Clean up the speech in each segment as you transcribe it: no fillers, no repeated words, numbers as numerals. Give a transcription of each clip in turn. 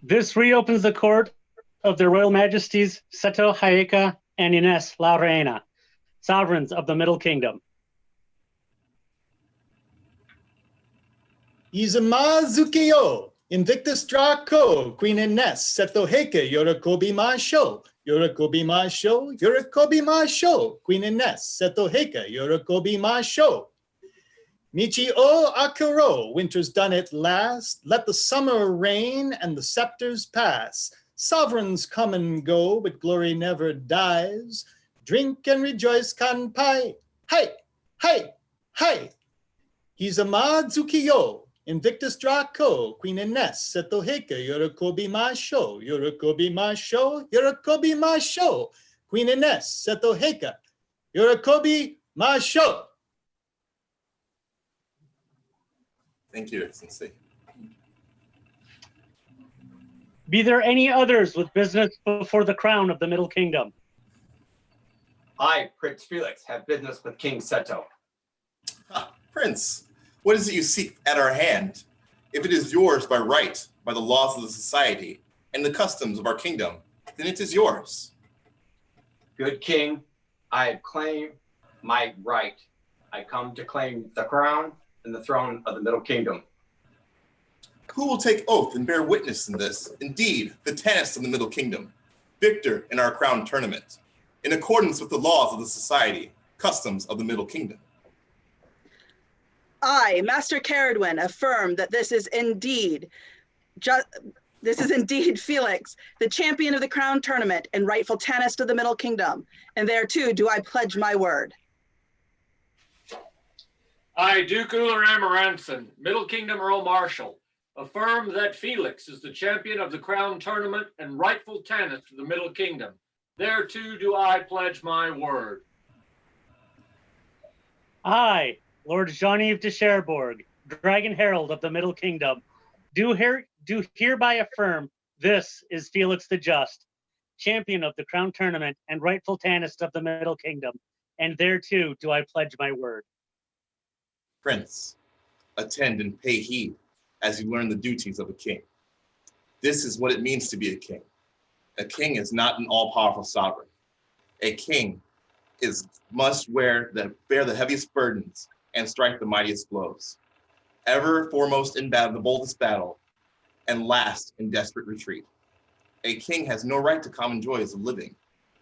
This reopens the court of their Royal Majesties Seto Hayeka and Ines La Reina, sovereigns of the Middle Kingdom. Izamazukiyo, Invictus Draco, Queen Ines, Seto Heike, Yorokobi Masho, Yorokobi Masho, Yorokobi Masho, Queen Ines, Seto Heike, Yorokobi Masho. Michi-o Akuro, winter's done at last. Let the summer reign and the scepters pass. Sovereigns come and go, but glory never dies. Drink and rejoice, kanpai. Hai, hai, hai. Izamazukiyo, Invictus Draco, Queen Ines, Seto Heike, Yorokobi Masho, Yorokobi Masho, Yorokobi Masho, Queen Ines, Seto Heike, Yorokobi Masho. Thank you, Excellency. Be there any others with business before the crown of the Middle Kingdom? I, Prince Felix, have business with King Seto. Prince, what is it you seek at our hand? If it is yours by right, by the laws of the society and the customs of our kingdom, then it is yours. Good king, I claim my right. I come to claim the crown and the throne of the Middle Kingdom. Who will take oath and bear witness in this? Indeed, the tennis of the Middle Kingdom, victor in our crown tournament, in accordance with the laws of the society, customs of the Middle Kingdom. I, Master Caradwin, affirm that this is indeed Felix, the champion of the crown tournament and rightful tannist of the Middle Kingdom, and thereto do I pledge my word. I, Duke Uller Amaranthson, Middle Kingdom Earl Marshal, affirm that Felix is the champion of the crown tournament and rightful tannist of the Middle Kingdom. Thereto do I pledge my word. I, Lord Jean-Yves de Cherbourg, Dragon Herald of the Middle Kingdom, do hereby affirm this is Felix the Just, champion of the crown tournament and rightful tannist of the Middle Kingdom, and thereto do I pledge my word. Prince, attend and pay heed as you learn the duties of a king. This is what it means to be a king. A king is not an all-powerful sovereign. A king must bear the heaviest burdens and strike the mightiest blows. Ever foremost in battle, the boldest battle, and last in desperate retreat. A king has no right to common joys of living,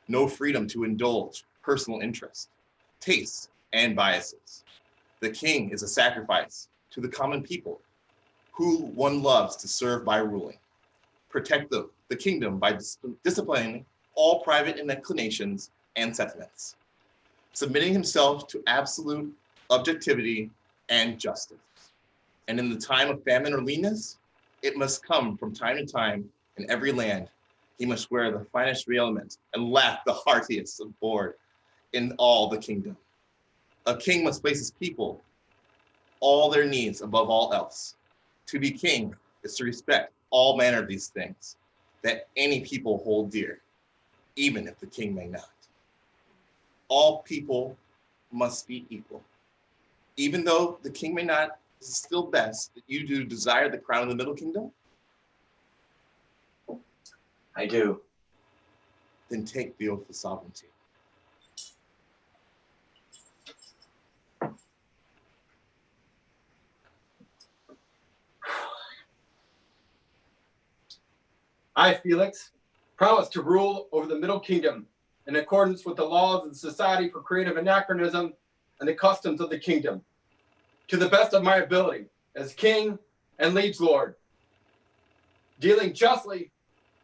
no freedom to indulge personal interest, tastes, and biases. The king is a sacrifice to the common people who one loves to serve by ruling. Protect the kingdom by disciplining all private inclinations and sentiments, submitting himself to absolute objectivity and justice. And in the time of famine or leanness, it must come from time to time in every land. He must wear the finest raiment and laugh the heartiest of board in all the kingdom. A king must place his people, all their needs above all else. To be king is to respect all manner of these things that any people hold dear, even if the king may not. All people must be equal. Even though the king may not, it is still best that you do desire the crown of the Middle Kingdom. I do. Then take the oath of sovereignty. I, Felix, promise to rule over the Middle Kingdom in accordance with the laws of the Society for Creative Anachronism and the customs of the kingdom, to the best of my ability as king and liege lord, dealing justly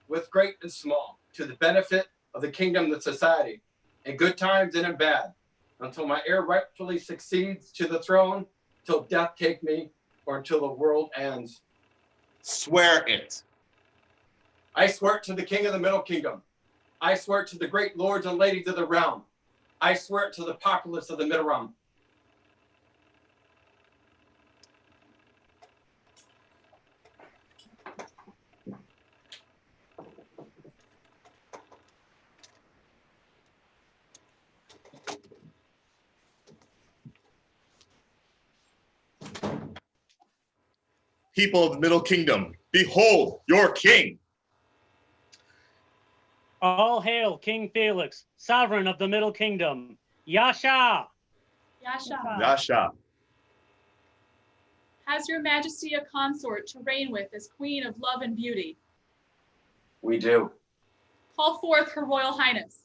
with great and small, to the benefit of the kingdom and the society, in good times and in bad, until my heir rightfully succeeds to the throne, till death take me, or until the world ends. Swear it. I swear it to the king of the Middle Kingdom. I swear it to the great lords and ladies of the realm. I swear it to the populace of the Middle Realm. people of the Middle Kingdom, behold your king. All hail King Felix, sovereign of the Middle Kingdom. Yasha! Yasha, Yasha. has your majesty a consort to reign with as queen of love and beauty? We do. Call forth her royal highness.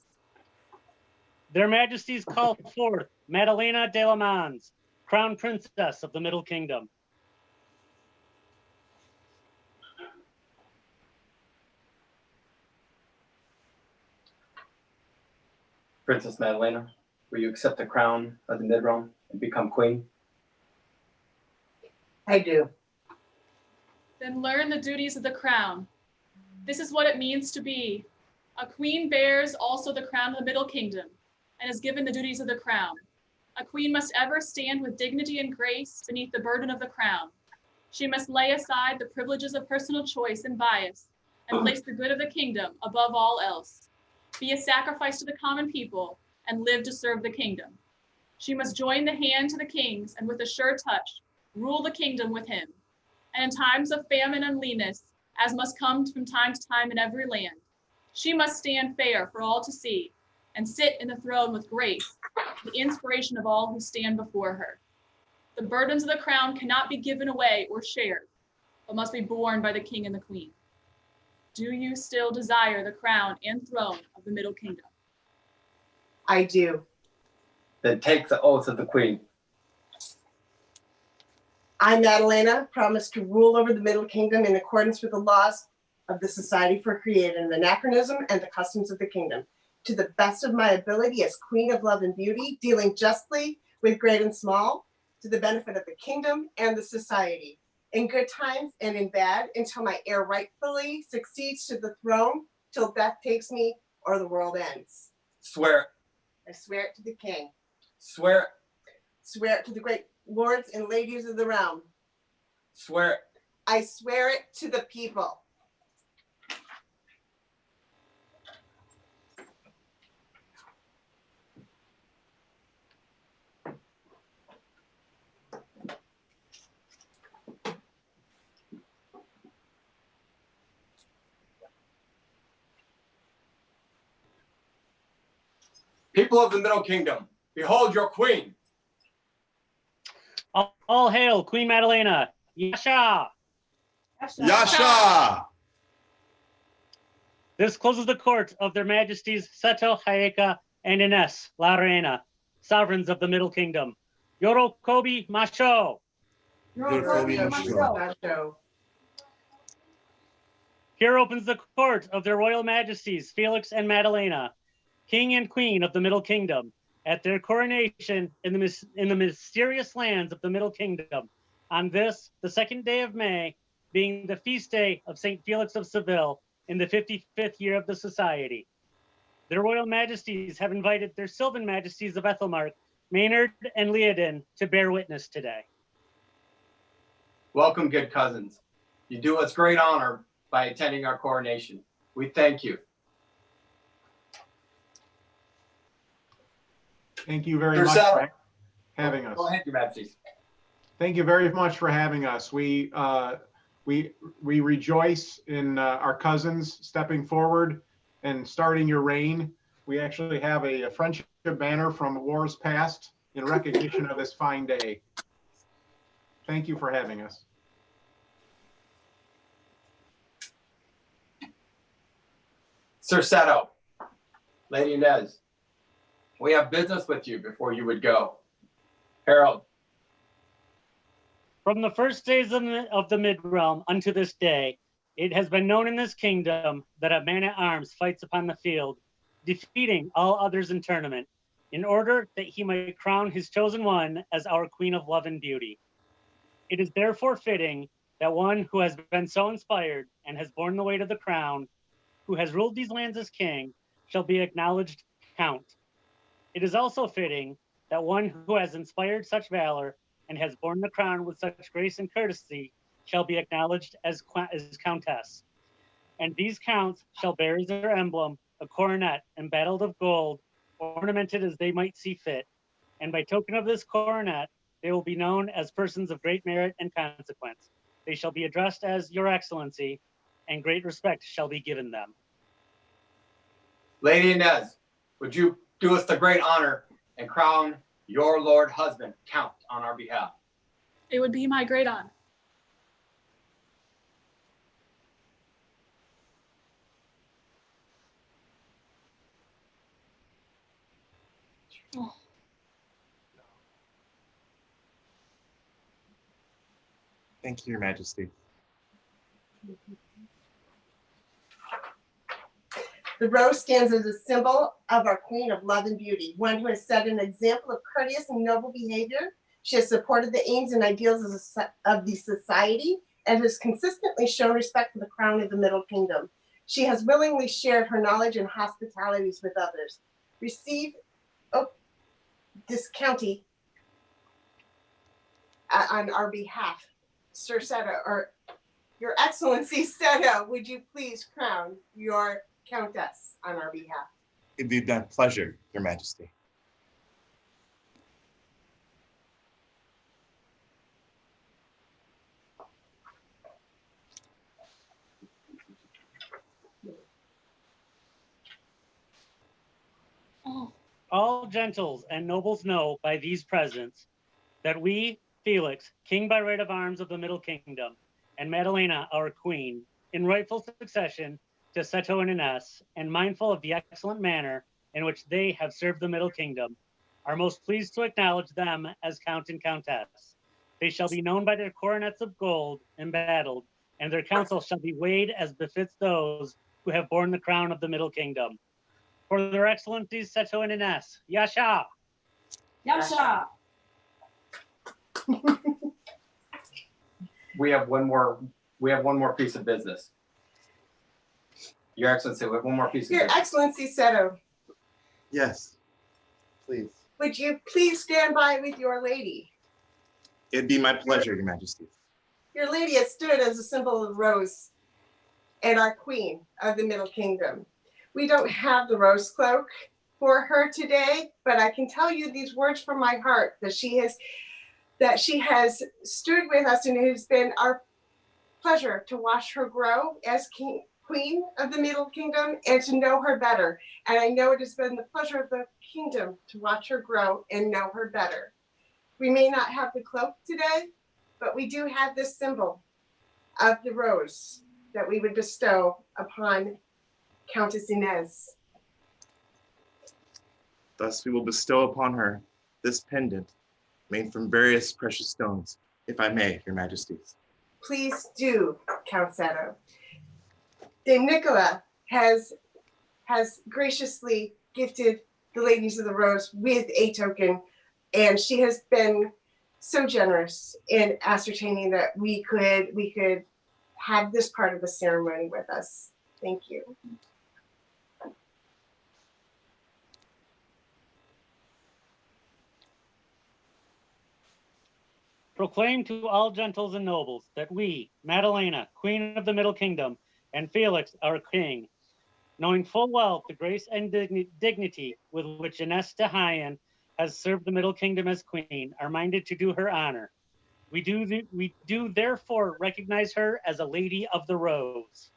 Their majesties call forth Madeleina de la Mans, crown princess of the Middle Kingdom. Princess Madeleina, will you accept the crown of the mid-realm and become queen? I do. Then learn the duties of the crown. This is what it means to be. A queen bears also the crown of the Middle Kingdom and is given the duties of the crown. A queen must ever stand with dignity and grace beneath the burden of the crown. She must lay aside the privileges of personal choice and bias and place the good of the kingdom above all else. Be a sacrifice to the common people and live to serve the kingdom. She must join the hand to the kings and with a sure touch, rule the kingdom with him. And in times of famine and leanness, as must come from time to time in every land, she must stand fair for all to see and sit in the throne with grace, the inspiration of all who stand before her. The burdens of the crown cannot be given away or shared, but must be borne by the king and the queen. Do you still desire the crown and throne of the Middle Kingdom? I do. Then take the oath of the queen. I, Madeleina, promise to rule over the Middle Kingdom in accordance with the laws of the Society for Creative Anachronism and the customs of the kingdom, to the best of my ability as Queen of Love and Beauty, dealing justly with great and small, to the benefit of the kingdom and the society, in good times and in bad, until my heir rightfully succeeds to the throne, till death takes me or the world ends. Swear it. I swear it to the king. Swear it. Swear it to the great lords and ladies of the realm. Swear it. I swear it to the people. People of the Middle Kingdom, behold your queen. All hail Queen Madeleina. Yasha! Yasha. This closes the court of their majesties Seto, Hayeka, and Ines, La Reina, sovereigns of the Middle Kingdom. Yoro Kobi Masho. Here opens the court of their royal majesties Felix and Madeleina, King and Queen of the Middle Kingdom, at their coronation in the mysterious lands of the Middle Kingdom, on this, the 2nd day of May, being the feast day of St. Felix of Seville in the 55th year of the Society. Their royal majesties have invited their Sylvan majesties of Ethelmark, Maynard, and Leodin to bear witness today. Welcome, good cousins. You do us great honor by attending our coronation. We thank you. Thank you very Sir much Settle. for having us. Go ahead, your majesties. Thank you very much for having us. We rejoice in our cousins stepping forward and starting your reign. We actually have a friendship banner from wars past in recognition of this fine day. Thank you for having us. Sir Seto, Lady Inez, we have business with you before you would go. Harold. From the first days of the mid-realm unto this day, it has been known in this kingdom that a man-at-arms fights upon the field, defeating all others in tournament, in order that he might crown his chosen one as our Queen of Love and Beauty. It is therefore fitting that one who has been so inspired and has borne the weight of the crown, who has ruled these lands as king, shall be acknowledged count. It is also fitting that one who has inspired such valor and has borne the crown with such grace and courtesy shall be acknowledged as countess. And these counts shall bear as their emblem a coronet embattled of gold, ornamented as they might see fit. And by token of this coronet, they will be known as persons of great merit and consequence. They shall be addressed as Your Excellency, and great respect shall be given them. Lady Inez, would you do us the great honor and crown your Lord husband, Count, on our behalf? It would be my great honor. Oh. Thank you, Your Majesty. The rose stands as a symbol of our Queen of Love and Beauty, one who has set an example of courteous and noble behavior. She has supported the aims and ideals of the society and has consistently shown respect for the crown of the Middle Kingdom. She has willingly shared her knowledge and hospitalities with others. Receive this county on our behalf. Sir Seto, or Your Excellency Seto, would you please crown your Countess on our behalf? It'd be my pleasure, Your Majesty. Oh. All gentles and nobles know by these presents that we, Felix, king by right of arms of the Middle Kingdom, and Madeleina, our queen, in rightful succession to Seto and Ines, and mindful of the excellent manner in which they have served the Middle Kingdom, are most pleased to acknowledge them as Count and Countess. They shall be known by their coronets of gold embattled, and their counsel shall be weighed as befits those who have borne the crown of the Middle Kingdom. For their excellencies, Seto and Ines, Yasha! Yasha. We have one more piece of business. Your Excellency, we have one more piece of Your business. Excellency Seto, Yes, please. would you please stand by with your lady? It'd be my pleasure, Your Majesty. Your lady has stood as a symbol of the rose and our queen of the Middle Kingdom. We don't have the rose cloak for her today, but I can tell you these words from my heart that she has stood with us, and it has been our pleasure to watch her grow as queen of the Middle Kingdom and to know her better. And I know it has been the pleasure of the kingdom to watch her grow and know her better. We may not have the cloak today, but we do have this symbol of the rose that we would bestow upon Countess Inez. Thus we will bestow upon her this pendant made from various precious stones, if I may, Your Majesties. Please do, Count Seto. Dame Nicola has graciously gifted the ladies of the rose with a token, and she has been so generous in ascertaining that we could have this part of the ceremony with us. Thank you. Proclaim to all gentles and nobles that we, Madeleina, Queen of the Middle Kingdom, and Felix, our King, knowing full well the grace and dignity with which Ines de Hayen has served the Middle Kingdom as Queen, are minded to do her honor. We do therefore recognize her as a Lady of the Rose.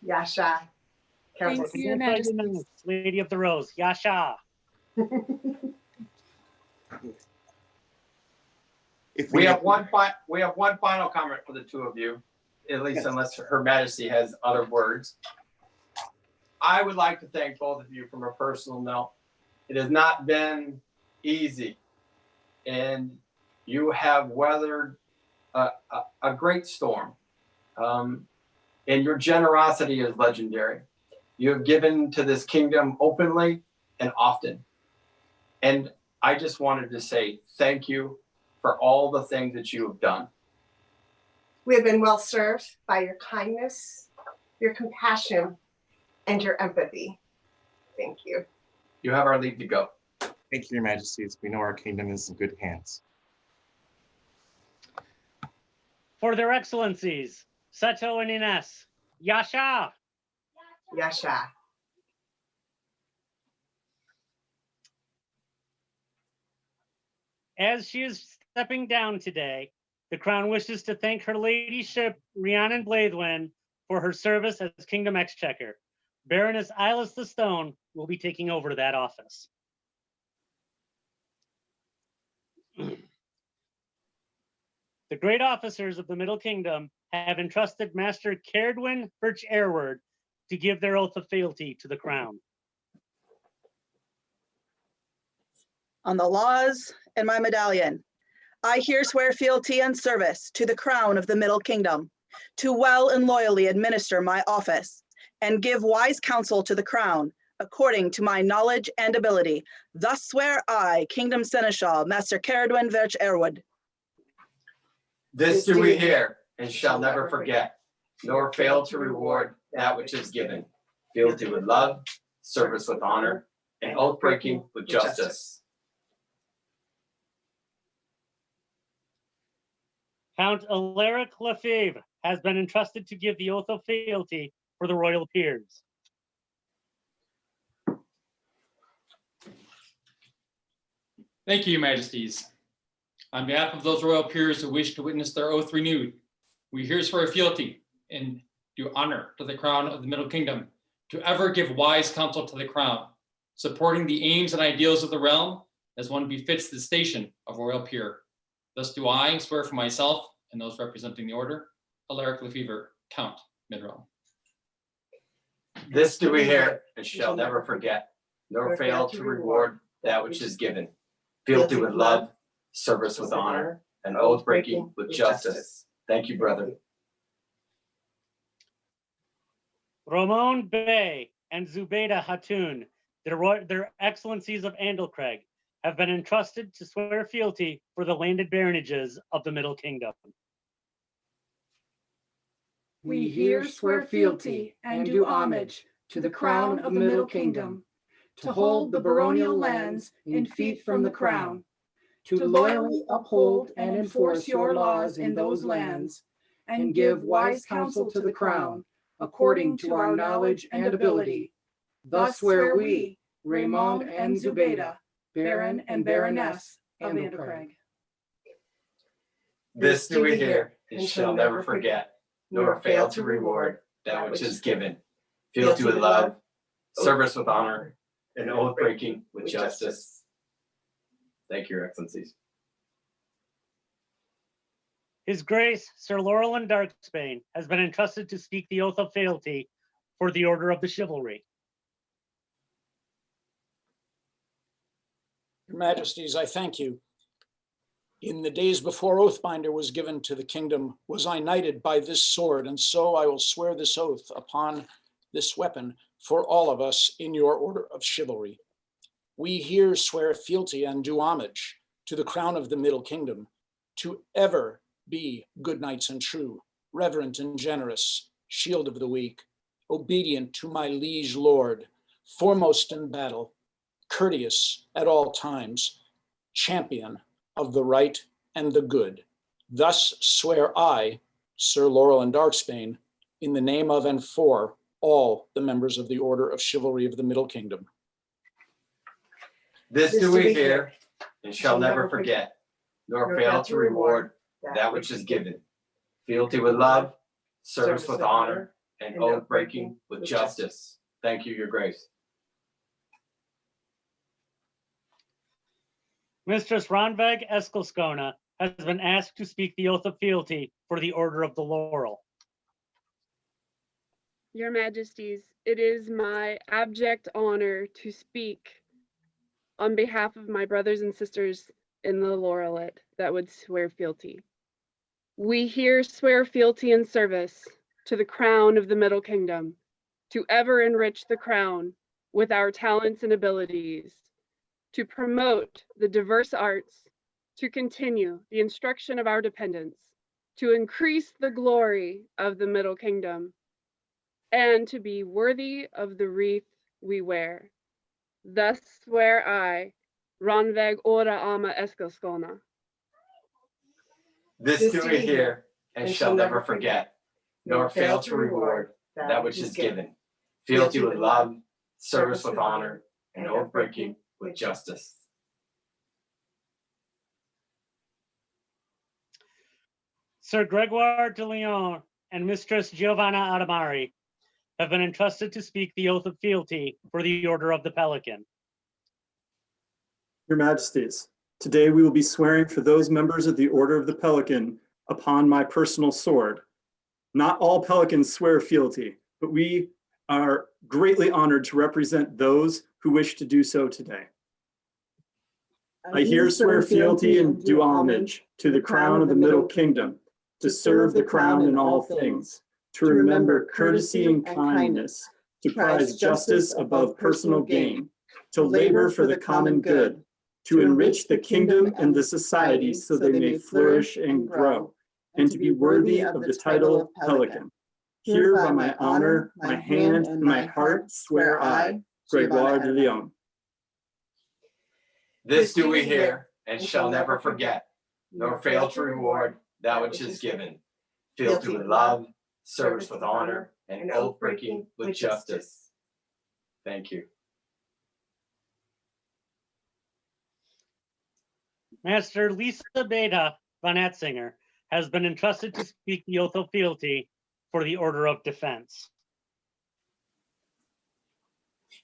Yasha. Thank you, Your Majesty. Lady of the Rose, Yasha. We have one final comment for the two of you, at least Yes. unless Her Majesty has other words. I would like to thank both of you from a personal note. It has not been easy, and you have weathered a great storm. And your generosity is legendary. You have given to this kingdom openly and often. And I just wanted to say thank you for all the things that you have done. We have been well served by your kindness, your compassion, and your empathy. Thank you. You have our leave to go. Thank you, Your Majesties. We know our kingdom is in good hands. For their excellencies, Seto and Ines, Yasha. Yasha. As she is stepping down today, The Crown wishes to thank her ladyship, Rhiannon Blaithwyn, for her service as Kingdom Exchequer. Baroness Ilis the Stone will be taking over that office. The great officers of the Middle Kingdom have entrusted Master Caradwyn Birch Airward to give their oath of fealty to the Crown. On the laws and my medallion, I here swear fealty and service to the Crown of the Middle Kingdom, to well and loyally administer my office, and give wise counsel to the Crown, according to my knowledge and ability. Thus swear I, Kingdom Seneschal, Master Caradwyn Birch Airward. This do we hear, and shall never forget, nor fail to reward that which is given. Fealty with love, service with honor, and oath breaking with justice. Count Alaric Lefebvre has been entrusted to give the oath of fealty for the royal peers. Thank you, Your Majesties. On behalf of those royal peers who wish to witness their oath renewed, we here swear fealty and do honor to the Crown of the Middle Kingdom, to ever give wise counsel to the Crown, supporting the aims and ideals of the realm as one befits the station of royal peer. Thus do I swear for myself and those representing the order, Alaric Lefebvre, Count Mid-Realm. This do we hear, and shall never forget, nor fail to reward that which is given. Fealty with love, service with honor, and oath breaking with justice. Thank you, brother. Ramon Bey and Zubaydah Hatun, their excellencies of Andalcraig, have been entrusted to swear fealty for the landed baronages of the Middle Kingdom. We here swear fealty and do homage to the Crown of the Middle Kingdom, to hold the baronial lands in fief from the Crown, to loyally uphold and enforce your laws in those lands, and give wise counsel to the Crown, according to our knowledge and ability. Thus swear we, Raymond and Zubaydah, Baron and Baroness of Andalcraig. This do we hear, and shall never forget, nor fail to reward that which is given. Fealty with love, service with honor, and oath breaking with justice. Thank you, Your Excellencies. His Grace, Sir Laurelin Darkspane, has been entrusted to speak the oath of fealty for the Order of the Chivalry. Your Majesties, I thank you. In the days before Oathbinder was given to the kingdom, was I knighted by this sword, and so I will swear this oath upon this weapon for all of us in your Order of Chivalry. We here swear fealty and do homage to the Crown of the Middle Kingdom, to ever be good knights and true, reverent and generous, shield of the weak, obedient to my liege lord, foremost in battle, courteous at all times, champion of the right and the good. Thus swear I, Sir Laurelin Darkspane, in the name of and for all the members of the Order of Chivalry of the Middle Kingdom. This do we hear, and shall never forget, nor fail to reward that which is given. Fealty with love, service with honor, and oath breaking with justice. Thank you, Your Grace. Mistress Ronveg Eskilskona has been asked to speak the oath of fealty for the Order of the Laurel. Your Majesties, it is my abject honor to speak on behalf of my brothers and sisters in the Laurelet that would swear fealty. We here swear fealty and service to the Crown of the Middle Kingdom, to ever enrich the Crown with our talents and abilities, to promote the diverse arts, to continue the instruction of our dependents, to increase the glory of the Middle Kingdom, and to be worthy of the wreath we wear. Thus swear I, Ronveg Ora Ama Eskilskona. This do we hear, and shall never forget, nor fail to reward that which is given. Fealty with love, service with honor, and oath breaking with justice. Sir Gregoire de Lyon and Mistress Giovanna Adamari have been entrusted to speak the oath of fealty for the Order of the Pelican. Your Majesties, today we will be swearing for those members of the Order of the Pelican upon my personal sword. Not all pelicans swear fealty, but we are greatly honored to represent those who wish to do so today. I here swear fealty and do homage to the crown of the Middle Kingdom, to serve the crown in all things, to remember courtesy and kindness, to prize justice above personal gain, to labor for the common good, to enrich the kingdom and the society so they may flourish and grow, and to be worthy of the title of Pelican. Here by my honor, my hand, and my heart swear I, Gregoire de Lyon. This do we hear, and shall never forget, nor fail to reward that which is given. Fealty with love, service with honor, and oath breaking with justice. Thank you. Master Lisa Beta von Atzinger has been entrusted to speak the oath of fealty for the Order of Defense.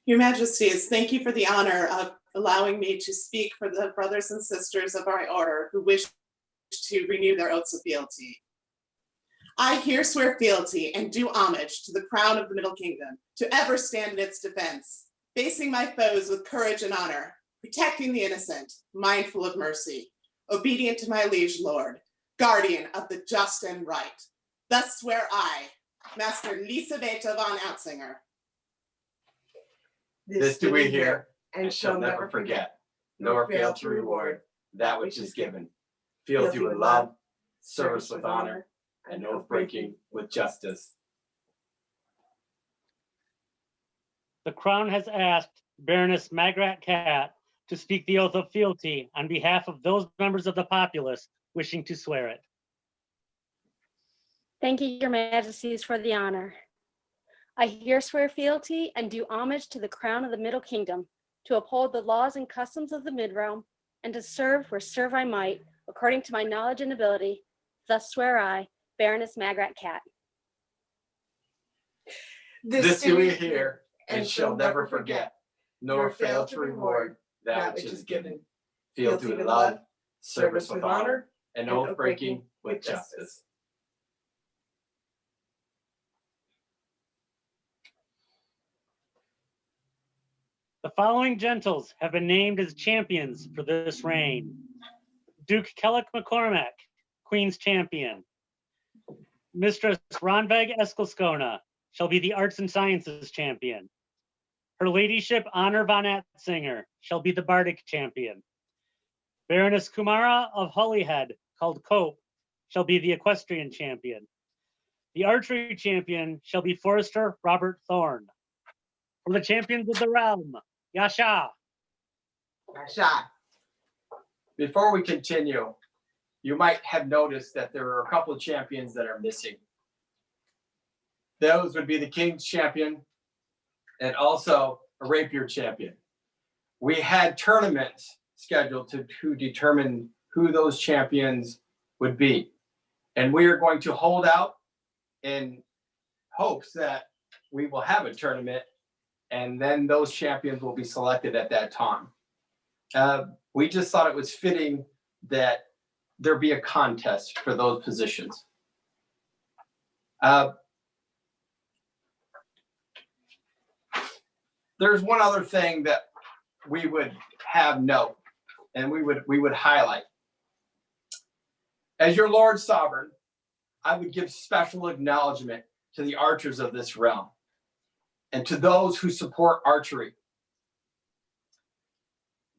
Your Majesties, thank you for the honor of allowing me to speak for the brothers and sisters of our order who wish to renew their oaths of fealty. I here swear fealty and do homage to the crown of the Middle Kingdom, to ever stand in its defense, facing my foes with courage and honor, protecting the innocent, mindful of mercy, obedient to my liege lord, guardian of the just and right. Thus swear I, Master Lisa Beta von Atzinger. This do we hear, and shall never forget, nor fail to reward that which is given. Fealty with love, service with honor, and oath breaking with justice. The Crown has asked Baroness Magrat Cat to speak the oath of fealty on behalf of those members of the populace wishing to swear it. Thank you, Your Majesties, for the honor. I here swear fealty and do homage to the crown of the Middle Kingdom, to uphold the laws and customs of the Mid-Realm, and to serve where serve I might, according to my knowledge and ability. Thus swear I, Baroness Magrat Cat. This do we hear, and shall never forget, nor fail to reward that which is given. Fealty with love, service with honor, and oath breaking with justice. The following gentles have been named as champions for this reign. Duke Kellick McCormack, Queen's Champion. Mistress Ronveg Eskilskona shall be the Arts and Sciences Champion. Her Ladyship Honor von Atzinger shall be the Bardic Champion. Baroness Kumara of Holyhead, called Cope, shall be the Equestrian Champion. The Archery Champion shall be Forester Robert Thorne. For the Champions of the Realm, Yasha. Yasha. Before we continue, you might have noticed that there are a couple of champions that are missing. Those would be the King's Champion and also a Rapier Champion. We had tournaments scheduled to determine who those champions would be. And we are going to hold out in hopes that we will have a tournament and then those champions will be selected at that time. We just thought it was fitting that there be a contest for those positions. There's one other thing that we would have note and we would highlight. As your Lord Sovereign, I would give special acknowledgement to the archers of this realm and to those who support archery.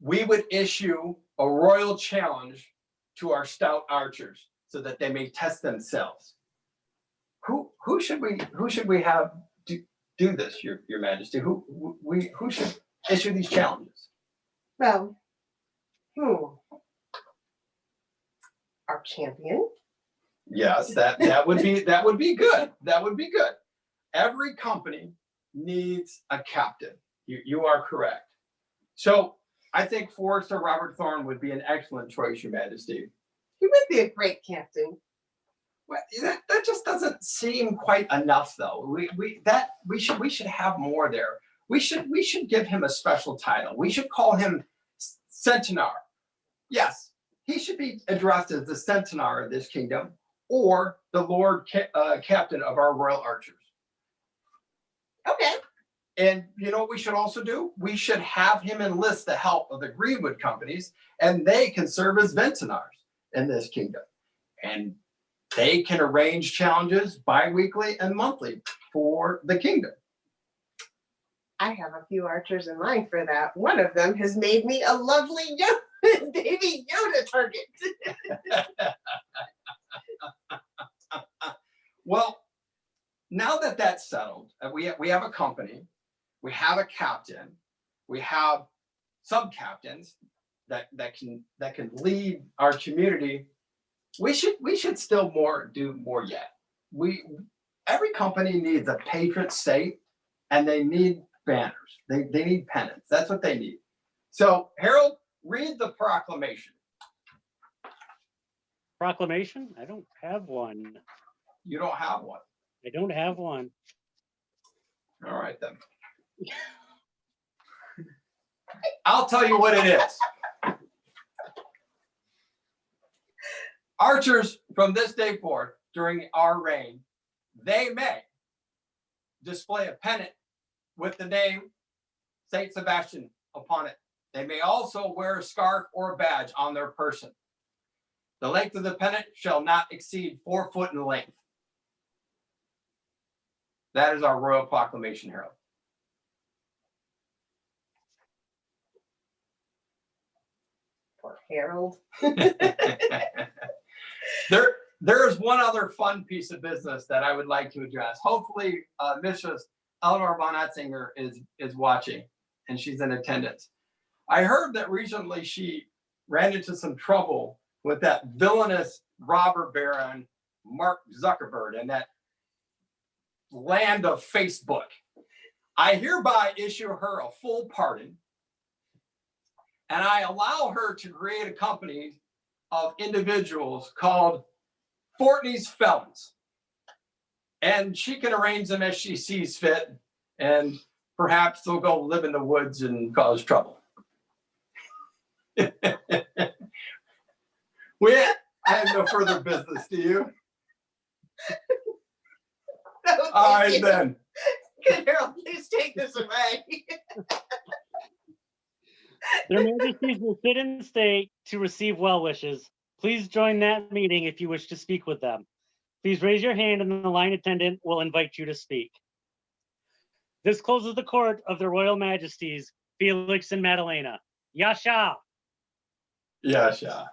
We would issue a royal challenge to our stout archers so that they may test themselves. Who should we have do this, Your Majesty? Who should issue these challenges? Well, our champion. Yes, that would be good. That would be good. Every company needs a captain. You are correct. So I think Forester Robert Thorne would be an excellent choice, Your Majesty. He would be a great captain. Well, that just doesn't seem quite enough, though. We should have more there. We should give him a special title. We should call him Centaur. Yes, he should be addressed as the Centaur of this kingdom, or the Lord Captain of our royal archers. Okay. And you know what we should also do? We should have him enlist the help of the Greenwood companies, and they can serve as Ventnors in this kingdom. And they can arrange challenges bi-weekly and monthly for the kingdom. I have a few archers in mind for that. One of them has made me a lovely baby Yoda target. Well, now that that's settled, we have a company, we have a captain, we have sub-captains that can lead our community. We should still do more yet. Every company needs a patron saint, and they need banners. They need pennants. That's what they need. So Harold, read the proclamation. Proclamation? I don't have one. You don't have one. I don't have one. All right then. I'll tell you what it is. Archers from this day forth during our reign, they may display a pennant with the name Saint Sebastian upon it. They may also wear a scarf or a badge on their person. The length of the pennant shall not exceed 4 foot in length. That is our royal proclamation, Harold. Poor Harold. There is one other fun piece of business that I would like to address. Hopefully, Mistress Eleanor von Etzinger is watching, and she's in attendance. I heard that recently she ran into some trouble with that villainous robber baron, Mark Zuckerberg, and that land of Facebook. I hereby issue her a full pardon, and I allow her to create a company of individuals called Fortney's Felons. And she can arrange them as she sees fit, and perhaps they'll go live in the woods and cause trouble. I have no further business, do you? No, All right, you. then. Good Harold, please take this away. Their Majesties will sit and stay to receive well wishes. Please join that meeting if you wish to speak with them. Please raise your hand and the line attendant will invite you to speak. This closes the court of the Royal Majesties, Felix and Madeleina. Yasha! Yasha.